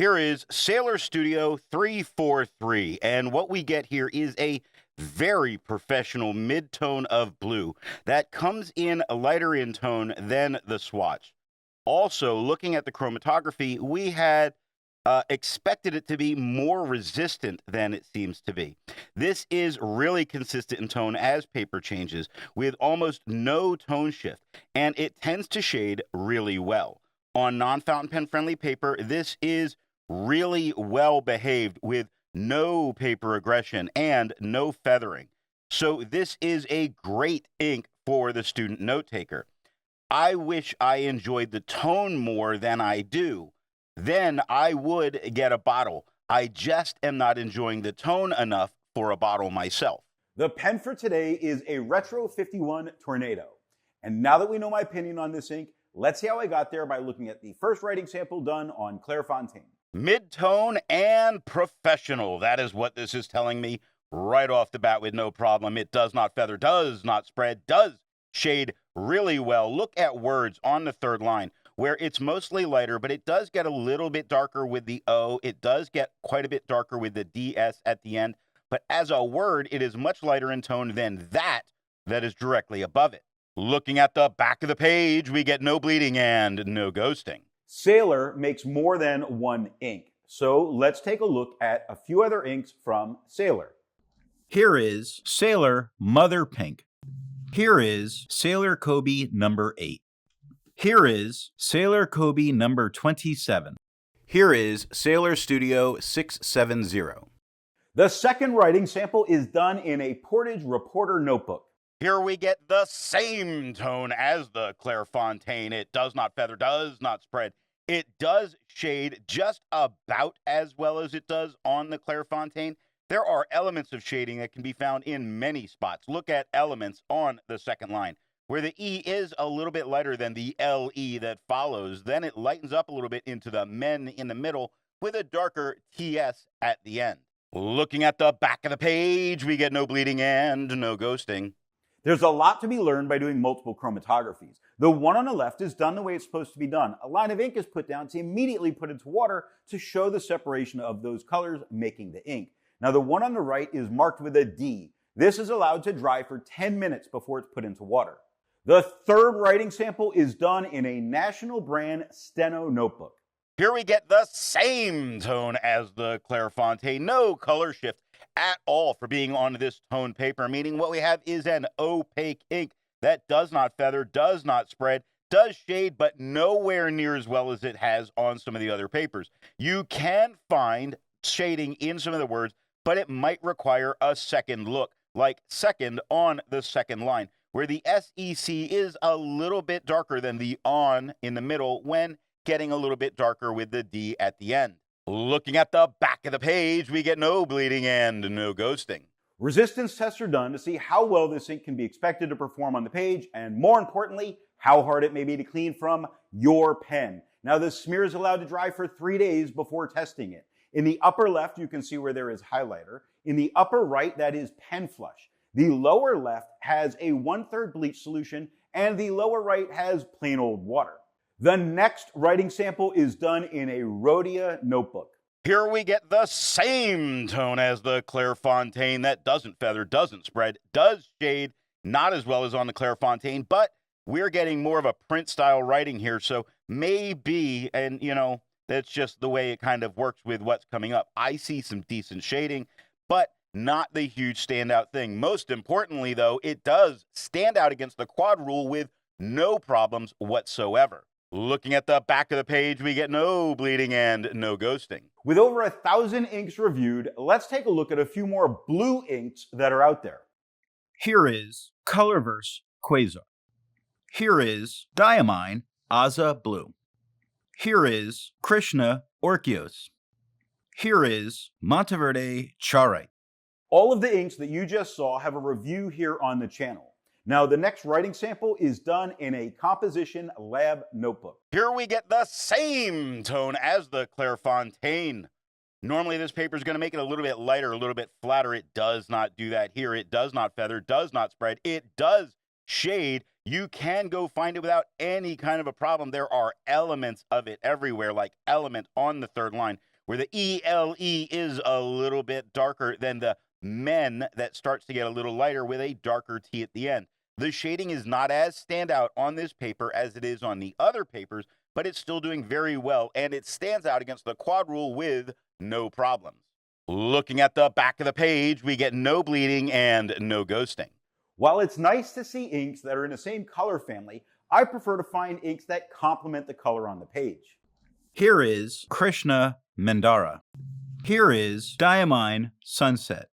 Here is Sailor Studio 343, and what we get here is a very professional mid-tone of blue that comes in lighter in tone than the swatch. Also, looking at the chromatography, we had expected it to be more resistant than it seems to be. This is really consistent in tone as paper changes, with almost no tone shift, and it tends to shade really well. On non-fountain pen friendly paper, this is really well behaved with no paper aggression and no feathering. So this is a great ink for the student note taker. I wish I enjoyed the tone more than I do. Then I would get a bottle. I just am not enjoying the tone enough for a bottle myself. The pen for today is a Retro 51 Tornado. And now that we know my opinion on this ink, let's see how I got there by looking at the first writing sample done on Clairfontaine. Mid-tone and professional. That is what this is telling me right off the bat with no problem. It does not feather, does not spread, does shade really well. Look at words on the third line where it's mostly lighter, but it does get a little bit darker with the O. It does get quite a bit darker with the DS at the end. But as a word, it is much lighter in tone than that is directly above it. Looking at the back of the page, we get no bleeding and no ghosting. Sailor makes more than one ink. So let's take a look at a few other inks from Sailor. Here is Sailor Mother Pink. Here is Sailor Kobe number 8. Here is Sailor Kobe number 27. Here is Sailor Studio 670. The second writing sample is done in a Portage Reporter notebook. Here we get the same tone as the Clairfontaine. It does not feather, does not spread. It does shade just about as well as it does on the Clairfontaine. There are elements of shading that can be found in many spots. Look at elements on the second line, where the E is a little bit lighter than the LE that follows. Then it lightens up a little bit into the men in the middle with a darker TS at the end. Looking at the back of the page, we get no bleeding and no ghosting. There's a lot to be learned by doing multiple chromatographies. The one on the left is done the way it's supposed to be done. A line of ink is put down to immediately put into water to show the separation of those colors making the ink. Now the one on the right is marked with a D. This is allowed to dry for 10 minutes before it's put into water. The third writing sample is done in a national brand Steno notebook. Here we get the same tone as the Clairfontaine. No color shift at all for being on this tone paper, meaning what we have is an opaque ink that does not feather, does not spread, does shade, but nowhere near as well as it has on some of the other papers. You can find shading in some of the words, but it might require a second look, like second on the second line, where the SEC is a little bit darker than the on in the middle when getting a little bit darker with the D at the end. Looking at the back of the page, we get no bleeding and no ghosting. Resistance tests are done to see how well this ink can be expected to perform on the page, and more importantly, how hard it may be to clean from your pen. Now, the smear is allowed to dry for 3 days before testing it. In the upper left, you can see where there is highlighter. In the upper right, that is pen flush. The lower left has a 1/3 bleach solution, and the lower right has plain old water. The next writing sample is done in a Rhodia notebook. Here we get the same tone as the Clairfontaine that doesn't feather, doesn't spread, does shade, not as well as on the Clairfontaine, but we're getting more of a print style writing here, so maybe, and that's just the way it kind of works with what's coming up. I see some decent shading, but not the huge standout thing. Most importantly, though, it does stand out against the quad rule with no problems whatsoever. Looking at the back of the page, we get no bleeding and no ghosting. With over 1,000 inks reviewed, let's take a look at a few more blue inks that are out there. Here is Colorverse Quasar. Here is Diamine Aza Blue. Here is Krishna Orchios. Here is Monteverde Charai. All of the inks that you just saw have a review here on the channel. Now, the next writing sample is done in a Composition Lab notebook. Here we get the same tone as the Clairfontaine. Normally, this paper is going to make it a little bit lighter, a little bit flatter. It does not do that here. It does not feather, does not spread. It does shade. You can go find it without any kind of a problem. There are elements of it everywhere, like element on the third line, where the ELE is a little bit darker than the men that starts to get a little lighter with a darker T at the end. The shading is not as standout on this paper as it is on the other papers, but it's still doing very well, and it stands out against the quad rule with no problems. Looking at the back of the page, we get no bleeding and no ghosting. While it's nice to see inks that are in the same color family, I prefer to find inks that complement the color on the page. Here is Krishna Mandara. Here is Diamine Sunset.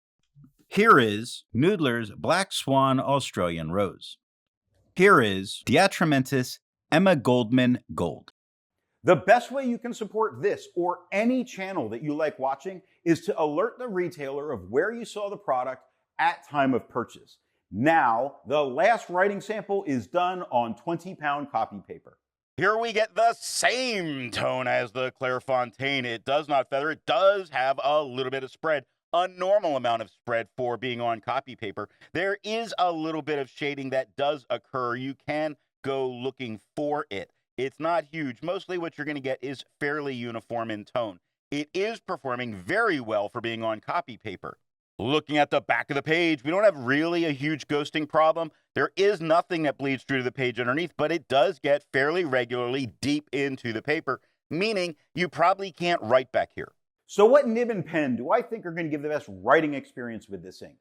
Here is Noodler's Black Swan Australian Rose. Here is Diatramentis Emma Goldman Gold. The best way you can support this or any channel that you like watching is to alert the retailer of where you saw the product at time of purchase. Now, the last writing sample is done on 20-pound copy paper. Here we get the same tone as the Clairfontaine. It does not feather. It does have a little bit of spread, a normal amount of spread for being on copy paper. There is a little bit of shading that does occur. You can go looking for it. It's not huge. Mostly what you're going to get is fairly uniform in tone. It is performing very well for being on copy paper. Looking at the back of the page, we don't have really a huge ghosting problem. There is nothing that bleeds through to the page underneath, but it does get fairly regularly deep into the paper, meaning you probably can't write back here. So what nib and pen do I think are going to give the best writing experience with this ink?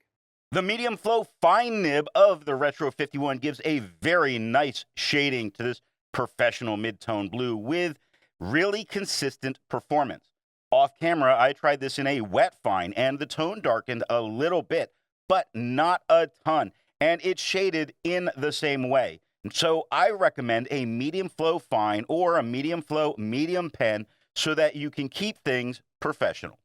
The medium flow fine nib of the Retro 51 gives a very nice shading to this professional mid-tone blue with really consistent performance. Off camera, I tried this in a wet fine, and the tone darkened a little bit, but not a ton, and it's shaded in the same way. So I recommend a medium flow fine or a medium flow medium pen so that you can keep things professional.